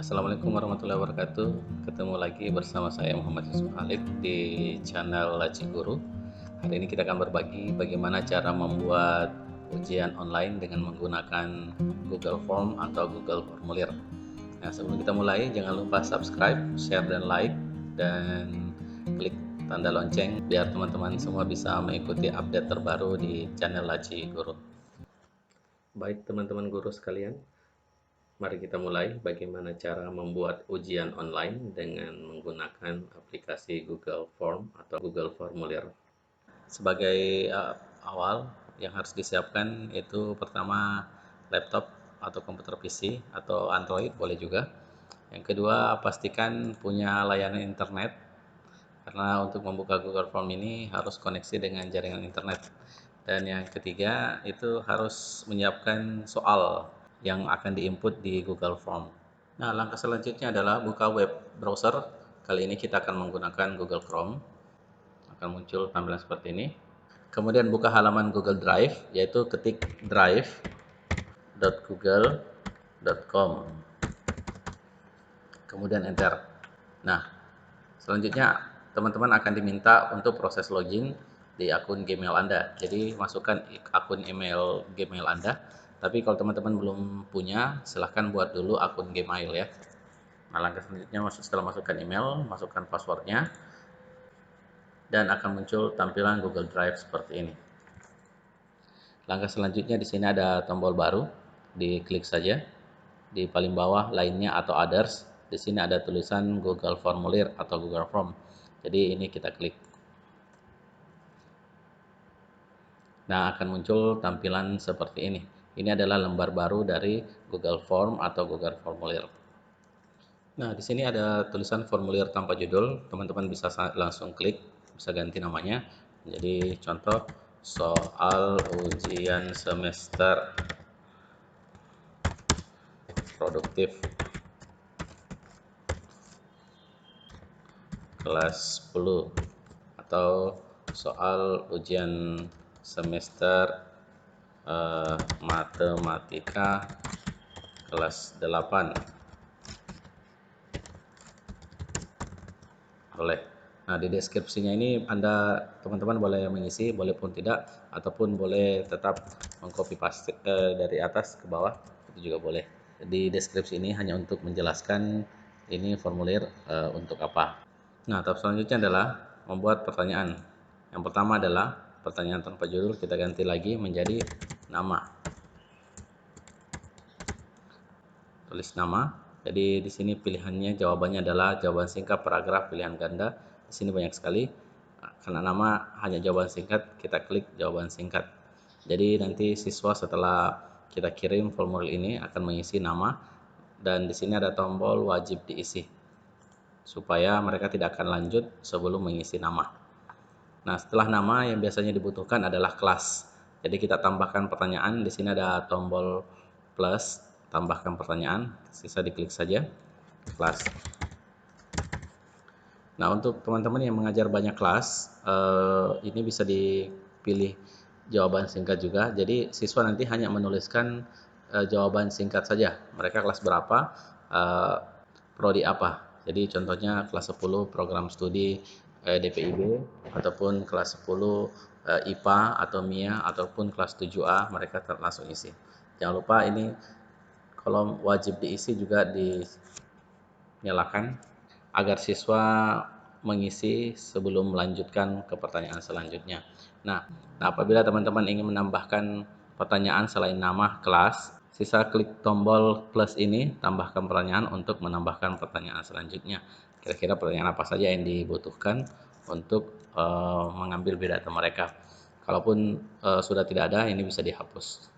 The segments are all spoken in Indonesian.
Assalamualaikum warahmatullahi wabarakatuh. Ketemu lagi bersama saya Muhammad Yusuf Khalid di channel Laci Guru. Hari ini kita akan berbagi bagaimana cara membuat ujian online dengan menggunakan Google Form atau Google Formulir. Nah, sebelum kita mulai, jangan lupa subscribe, share, dan like, dan klik tanda lonceng biar teman-teman semua bisa mengikuti update terbaru di channel Laci Guru. Baik teman-teman guru sekalian, mari kita mulai bagaimana cara membuat ujian online dengan menggunakan aplikasi Google Form atau Google Formulir. Sebagai awal yang harus disiapkan itu pertama laptop atau komputer PC atau Android boleh juga. Yang kedua, pastikan punya layanan internet karena untuk membuka Google Form ini harus koneksi dengan jaringan internet. Dan yang ketiga itu harus menyiapkan soal yang akan diinput di Google Form. Nah, langkah selanjutnya adalah buka web browser. Kali ini kita akan menggunakan Google Chrome. Akan muncul tampilan seperti ini. Kemudian buka halaman Google Drive, yaitu ketik drive.google.com. Kemudian enter. Nah, selanjutnya teman-teman akan diminta untuk proses login di akun Gmail Anda. Jadi masukkan akun email Gmail Anda. Tapi kalau teman-teman belum punya, silahkan buat dulu akun Gmail ya. Nah, langkah selanjutnya setelah masukkan email, masukkan passwordnya, dan akan muncul tampilan Google Drive seperti ini. Langkah selanjutnya di sini ada tombol baru, diklik saja. Di paling bawah lainnya atau others, di sini ada tulisan Google Formulir atau Google Form. Jadi ini kita klik. Nah, akan muncul tampilan seperti ini. Ini adalah lembar baru dari Google Form atau Google Formulir. Nah, di sini ada tulisan formulir tanpa judul. Teman-teman bisa langsung klik, bisa ganti namanya. Jadi contoh soal ujian semester produktif kelas 10 atau soal ujian semester matematika kelas 8 boleh. Nah, di deskripsinya ini teman-teman boleh mengisi, boleh pun tidak, ataupun boleh tetap mengcopy paste dari atas ke bawah, itu juga boleh. Di deskripsi ini hanya untuk menjelaskan ini formulir untuk apa. Nah, tahap selanjutnya adalah membuat pertanyaan. Yang pertama adalah pertanyaan tanpa judul, kita ganti lagi menjadi nama. Tulis nama. Jadi di sini pilihannya jawabannya adalah jawaban singkat, paragraf, pilihan ganda. Di sini banyak sekali. Karena nama hanya jawaban singkat, kita klik jawaban singkat. Jadi nanti siswa setelah kita kirim formulir ini akan mengisi nama, dan di sini ada tombol wajib diisi supaya mereka tidak akan lanjut sebelum mengisi nama. Nah, setelah nama yang biasanya dibutuhkan adalah kelas. Jadi kita tambahkan pertanyaan. Di sini ada tombol plus, tambahkan pertanyaan. Sisa diklik saja kelas. Nah, untuk teman-teman yang mengajar banyak kelas, ini bisa dipilih jawaban singkat juga. Jadi siswa nanti hanya menuliskan jawaban singkat saja. Mereka kelas berapa, prodi apa. Jadi contohnya kelas 10 program studi DPIB, ataupun kelas 10 IPA atau MIA, ataupun kelas 7A, mereka langsung isi. Jangan lupa ini kolom wajib diisi juga dinyalakan agar siswa mengisi sebelum melanjutkan ke pertanyaan selanjutnya. Nah, apabila teman-teman ingin menambahkan pertanyaan selain nama kelas, sisa klik tombol plus ini, tambahkan pertanyaan untuk menambahkan pertanyaan selanjutnya. Kira-kira pertanyaan apa saja yang dibutuhkan untuk mengambil biodata mereka. Kalaupun sudah tidak ada, ini bisa dihapus.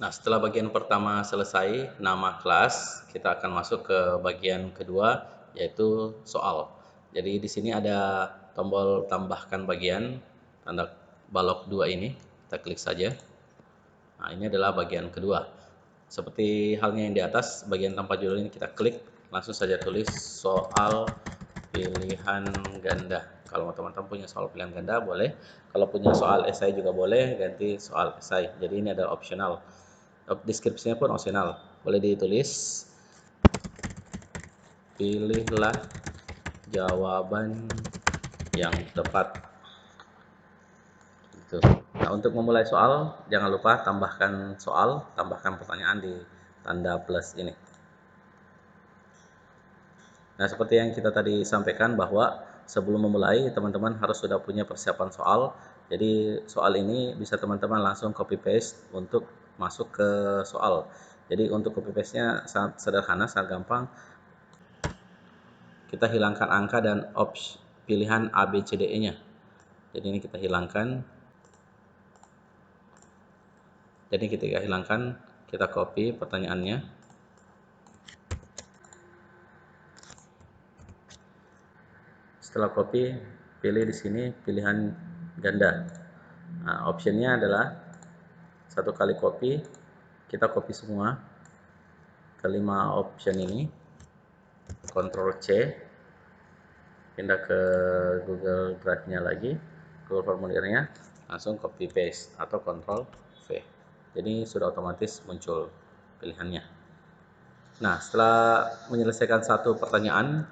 Nah, setelah bagian pertama selesai, nama kelas, kita akan masuk ke bagian kedua, yaitu soal. Jadi di sini ada tombol tambahkan bagian, tanda balok 2 ini, kita klik saja. Nah, ini adalah bagian kedua. Seperti halnya yang di atas, bagian tanpa judul ini kita klik, langsung saja tulis soal pilihan ganda. Kalau teman-teman punya soal pilihan ganda boleh, kalau punya soal esai juga boleh, ganti soal esai. Jadi ini adalah opsional. Deskripsinya pun opsional, boleh ditulis pilihlah jawaban yang tepat. Gitu. Nah, untuk memulai soal, jangan lupa tambahkan soal, tambahkan pertanyaan di tanda plus ini. Nah, seperti yang kita tadi sampaikan bahwa sebelum memulai, teman-teman harus sudah punya persiapan soal. Jadi, soal ini bisa teman-teman langsung copy paste untuk masuk ke soal. Jadi, untuk copy paste-nya sangat sederhana, sangat gampang. Kita hilangkan angka dan pilihan A, B, C, D, E-nya. Jadi, ini kita hilangkan. Jadi ketika hilangkan, kita copy pertanyaannya. Setelah copy, pilih di sini pilihan ganda. Nah, optionnya adalah satu kali copy, kita copy semua kelima option ini. Ctrl C, pindah ke Google Drive-nya lagi, Google formulirnya, langsung copy paste atau Ctrl V. Jadi sudah otomatis muncul pilihannya. Nah, setelah menyelesaikan satu pertanyaan,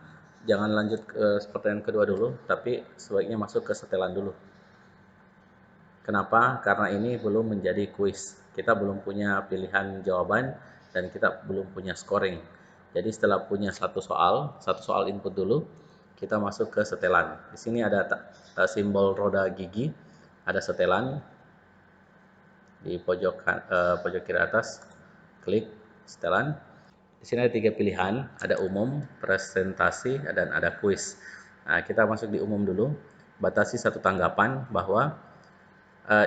jangan lanjut ke pertanyaan kedua dulu, tapi sebaiknya masuk ke setelan dulu. Kenapa? Karena ini belum menjadi kuis. Kita belum punya pilihan jawaban dan kita belum punya scoring. Jadi setelah punya satu soal input dulu, kita masuk ke setelan. Di sini ada simbol roda gigi, ada setelan di pojok kiri atas, klik setelan. Di sini ada 3 pilihan, ada umum, presentasi, dan ada kuis. Nah, kita masuk di umum dulu. Batasi satu tanggapan bahwa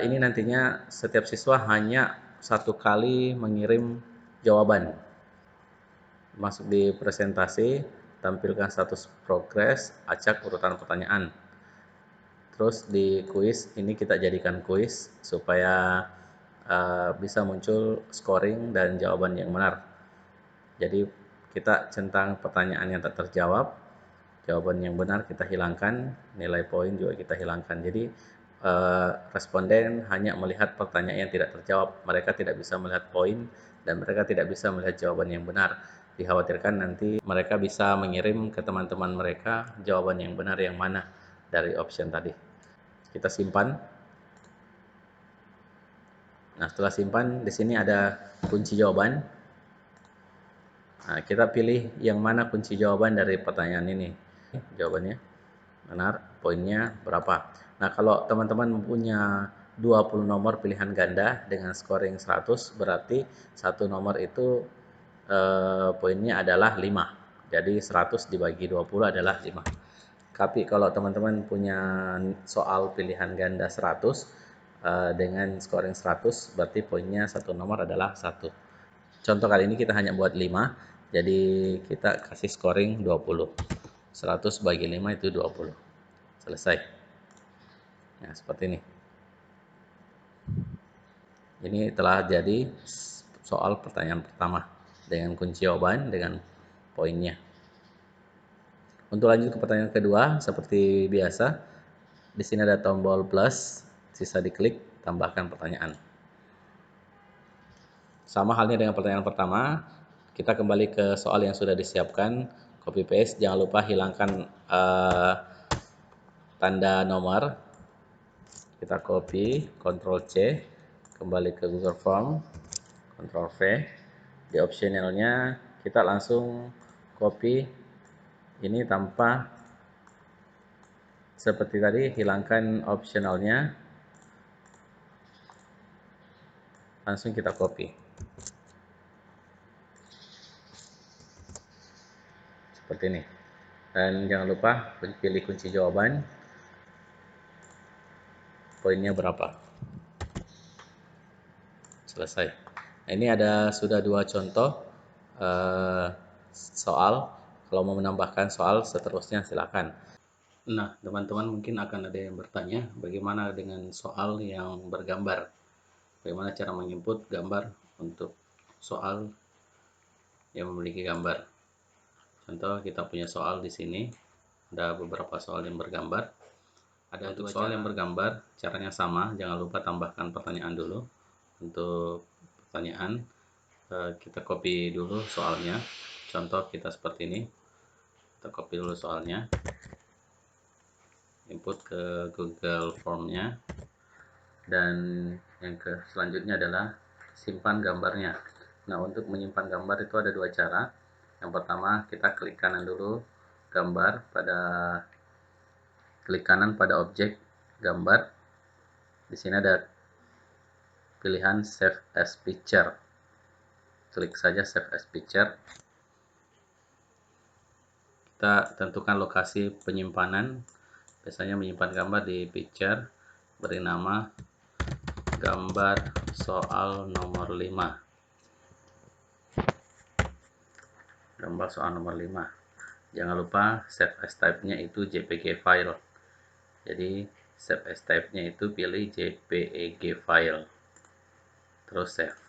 ini nantinya setiap siswa hanya satu kali mengirim jawaban. Masuk di presentasi, tampilkan status progres, acak urutan pertanyaan. Terus di kuis, ini kita jadikan kuis supaya bisa muncul scoring dan jawaban yang benar. Jadi kita centang pertanyaan yang tak terjawab, jawaban yang benar kita hilangkan, nilai poin juga kita hilangkan. Jadi responden hanya melihat pertanyaan yang tidak terjawab, mereka tidak bisa melihat poin dan mereka tidak bisa melihat jawaban yang benar. Dikhawatirkan nanti mereka bisa mengirim ke teman-teman mereka jawaban yang benar yang mana dari option tadi. Kita simpan. Nah, setelah simpan, di sini ada kunci jawaban. Nah, kita pilih yang mana kunci jawaban dari pertanyaan ini. Jawabannya benar, poinnya berapa. Nah, kalau teman-teman mempunyai 20 nomor pilihan ganda dengan scoring 100, berarti satu nomor itu poinnya adalah 5. Jadi 100 dibagi 20 adalah 5. Tapi kalau teman-teman punya soal pilihan ganda 100 dengan scoring 100, berarti poinnya satu nomor adalah 1. Contoh kali ini kita hanya buat 5, jadi kita kasih scoring 20. 100 bagi 5 itu 20. Selesai. Nah, seperti ini. Ini telah jadi soal pertanyaan pertama dengan kunci jawaban dengan poinnya. Untuk lanjut ke pertanyaan kedua, seperti biasa, di sini ada tombol plus, sisa diklik, tambahkan pertanyaan. Sama halnya dengan pertanyaan pertama, kita kembali ke soal yang sudah disiapkan, copy paste, jangan lupa hilangkan tanda nomor. Kita copy, Ctrl C, kembali ke Google Form, Ctrl V. Di optionalnya kita langsung copy ini tanpa seperti tadi, hilangkan optionalnya, langsung kita copy. Seperti ini. Dan jangan lupa pilih kunci jawaban, poinnya berapa. Selesai. Nah, ini ada sudah 2 contoh soal. Kalau mau menambahkan soal seterusnya silakan. Nah, teman-teman mungkin akan ada yang bertanya, bagaimana dengan soal yang bergambar? Bagaimana cara menginput gambar untuk soal yang memiliki gambar? Contoh, kita punya soal di sini, ada beberapa soal yang bergambar. Ada untuk soal yang bergambar, caranya sama, jangan lupa tambahkan pertanyaan dulu. Untuk pertanyaan, kita copy dulu soalnya. Contoh kita seperti ini. Kita copy dulu soalnya, input ke Google Formnya, dan yang selanjutnya adalah simpan gambarnya. Nah, untuk menyimpan gambar itu ada dua cara. Yang pertama, kita klik kanan dulu gambar, klik kanan pada objek gambar. Di sini ada pilihan Save as Picture. Klik saja Save as Picture. Kita tentukan lokasi penyimpanan. Biasanya menyimpan gambar di picture, beri nama gambar soal nomor 5. Gambar soal nomor 5. Jangan lupa save as type-nya itu JPG file. Jadi save as type-nya itu pilih JPEG file. Terus save.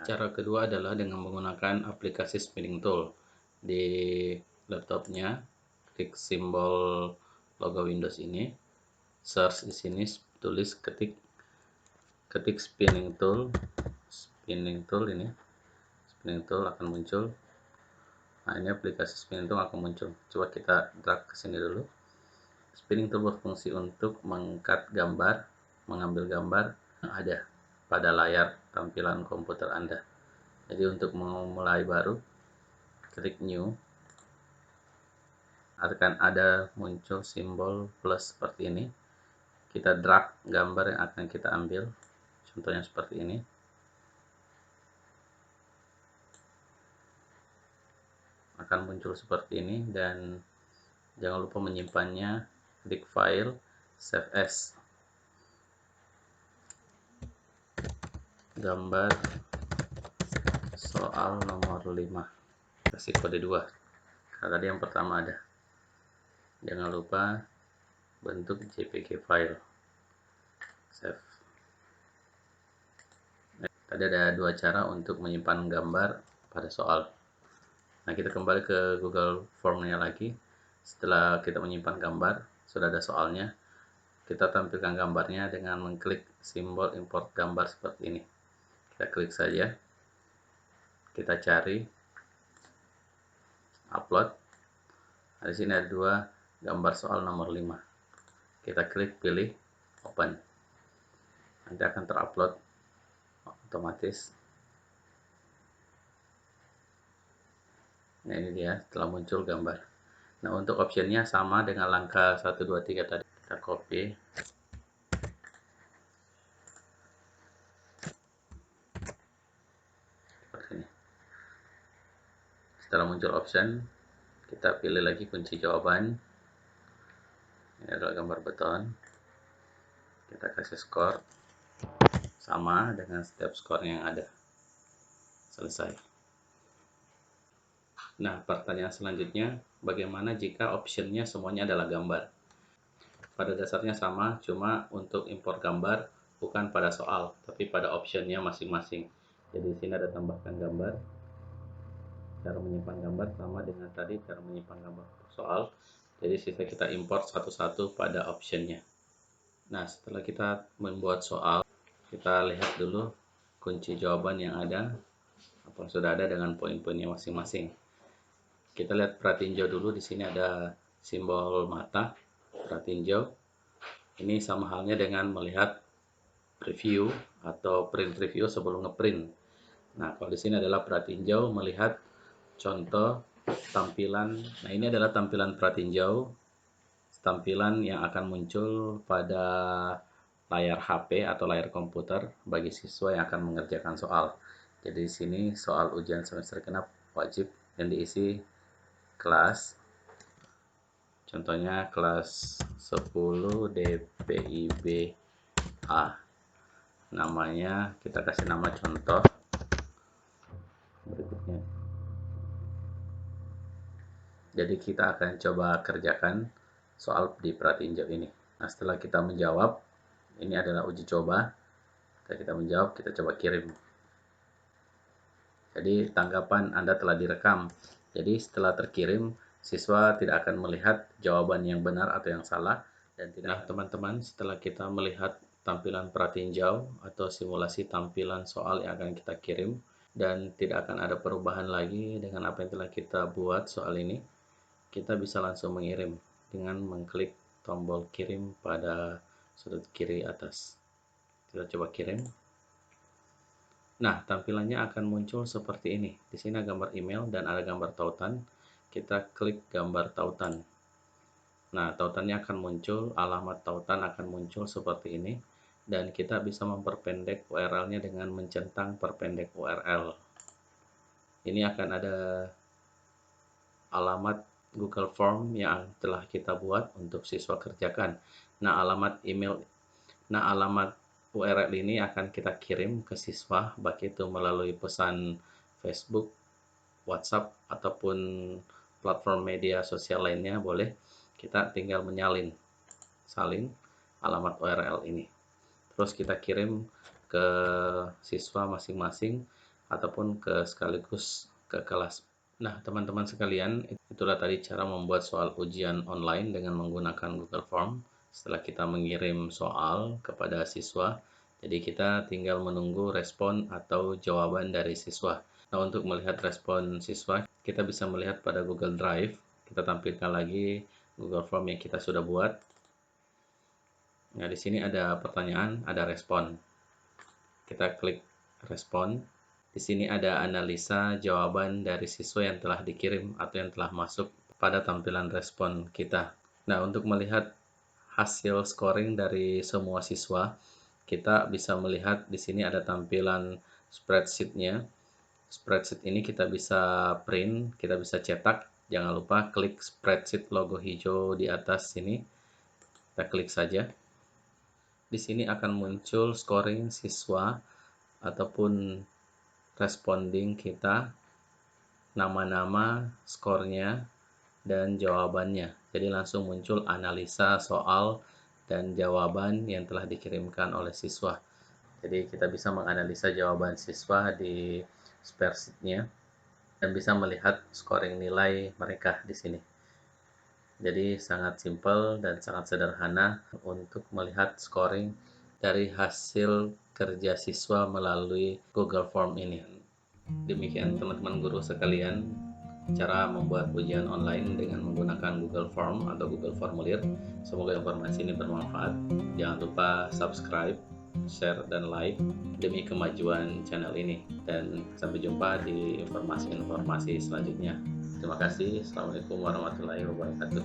Cara kedua adalah dengan menggunakan aplikasi spinning tool. Di laptopnya, klik simbol logo Windows ini, search di sini, tulis ketik spinning tool ini, spinning tool akan muncul. Nah, ini aplikasi spinning tool akan muncul. Coba kita drag ke sini dulu. Spinning tool berfungsi untuk mengangkat gambar, mengambil gambar yang ada pada layar tampilan komputer Anda. Jadi untuk memulai baru, klik new, akan ada muncul simbol plus seperti ini. Kita drag gambar yang akan kita ambil, contohnya seperti ini. Akan muncul seperti ini, dan jangan lupa menyimpannya. Klik file, save as, gambar soal nomor 5, kasih kode 2 karena tadi yang pertama ada. Jangan lupa bentuk JPG file, save. Tadi ada dua cara untuk menyimpan gambar pada soal. Nah, kita kembali ke Google Formnya lagi. Setelah kita menyimpan gambar, sudah ada soalnya. Kita tampilkan gambarnya dengan mengklik simbol import gambar seperti ini. Kita klik saja. Kita cari upload. Nah, di sini ada dua gambar soal nomor 5. Kita klik pilih open. Nanti akan terupload otomatis. Nah, ini dia telah muncul gambar. Nah, untuk optionnya sama dengan langkah 1, 2, 3 tadi. Kita copy. Seperti ini. Setelah muncul option, kita pilih lagi kunci jawaban. Ini adalah gambar beton. Kita kasih skor sama dengan setiap skor yang ada. Selesai. Nah, pertanyaan selanjutnya, bagaimana jika optionnya semuanya adalah gambar? Pada dasarnya sama, cuma untuk import gambar bukan pada soal, tapi pada optionnya masing-masing. Jadi di sini ada tambahkan gambar. Cara menyimpan gambar sama dengan tadi cara menyimpan gambar soal. Jadi sisa kita import satu-satu pada optionnya. Nah, setelah kita membuat soal, kita lihat dulu kunci jawaban yang ada, apa sudah ada dengan poin-poinnya masing-masing. Kita lihat pratinjau dulu. Di sini ada simbol mata pratinjau. Ini sama halnya dengan melihat preview atau print review sebelum ngeprint. Nah, kalau di sini adalah pratinjau melihat contoh tampilan. Nah, ini adalah tampilan pratinjau, tampilan yang akan muncul pada layar HP atau layar komputer bagi siswa yang akan mengerjakan soal. Jadi di sini soal ujian semester genap wajib yang diisi kelas, contohnya kelas 10 DPIB A. Namanya kita kasih nama contoh berikutnya. Jadi kita akan coba kerjakan soal di pratinjau ini. Nah, setelah kita menjawab, ini adalah uji coba. Setelah kita menjawab, kita coba kirim. Jadi tanggapan Anda telah direkam. Jadi setelah terkirim, siswa tidak akan melihat jawaban yang benar atau yang salah. Dan tidak. Nah, teman-teman, setelah kita melihat tampilan pratinjau atau simulasi tampilan soal yang akan kita kirim, dan tidak akan ada perubahan lagi dengan apa yang telah kita buat soal ini. kita bisa langsung mengirim dengan mengklik tombol kirim pada sudut kiri atas. Kita coba kirim. Nah, tampilannya akan muncul seperti ini. Di sini ada gambar email dan ada gambar tautan. Kita klik gambar tautan. Nah, tautannya akan muncul, alamat tautan akan muncul seperti ini. Dan kita bisa memperpendek URL-nya dengan mencentang perpendek URL. Ini akan ada alamat Google Form yang telah kita buat untuk siswa kerjakan. Nah, alamat URL ini akan kita kirim ke siswa, baik itu melalui pesan Facebook, WhatsApp, ataupun platform media sosial lainnya boleh. Kita tinggal salin alamat URL ini. Terus kita kirim ke siswa masing-masing ataupun sekaligus ke kelas. Nah, teman-teman sekalian, itulah tadi cara membuat soal ujian online dengan menggunakan Google Form. Setelah kita mengirim soal kepada siswa, jadi kita tinggal menunggu respon atau jawaban dari siswa. Nah, untuk melihat respon siswa, kita bisa melihat pada Google Drive. Kita tampilkan lagi Google Form yang kita sudah buat. Nah, di sini ada pertanyaan, ada respon. Kita klik respon. Di sini ada analisa jawaban dari siswa yang telah dikirim atau yang telah masuk pada tampilan respon kita. Nah, untuk melihat hasil scoring dari semua siswa, kita bisa melihat di sini ada tampilan spreadsheet-nya. Spreadsheet ini kita bisa print, kita bisa cetak. Jangan lupa klik spreadsheet logo hijau di atas sini. Kita klik saja. Di sini akan muncul scoring siswa ataupun responding kita, nama-nama, skornya, dan jawabannya. Jadi langsung muncul analisa soal dan jawaban yang telah dikirimkan oleh siswa. Jadi kita bisa menganalisa jawaban siswa di spreadsheet-nya dan bisa melihat scoring nilai mereka di sini. Jadi sangat simpel dan sangat sederhana untuk melihat scoring dari hasil kerja siswa melalui Google Form ini. Demikian teman-teman guru sekalian, cara membuat ujian online dengan menggunakan Google Form atau Google Formulir. Semoga informasi ini bermanfaat. Jangan lupa subscribe, share, dan like demi kemajuan channel ini. Dan sampai jumpa di informasi-informasi selanjutnya. Terima kasih. Assalamualaikum warahmatullahi wabarakatuh.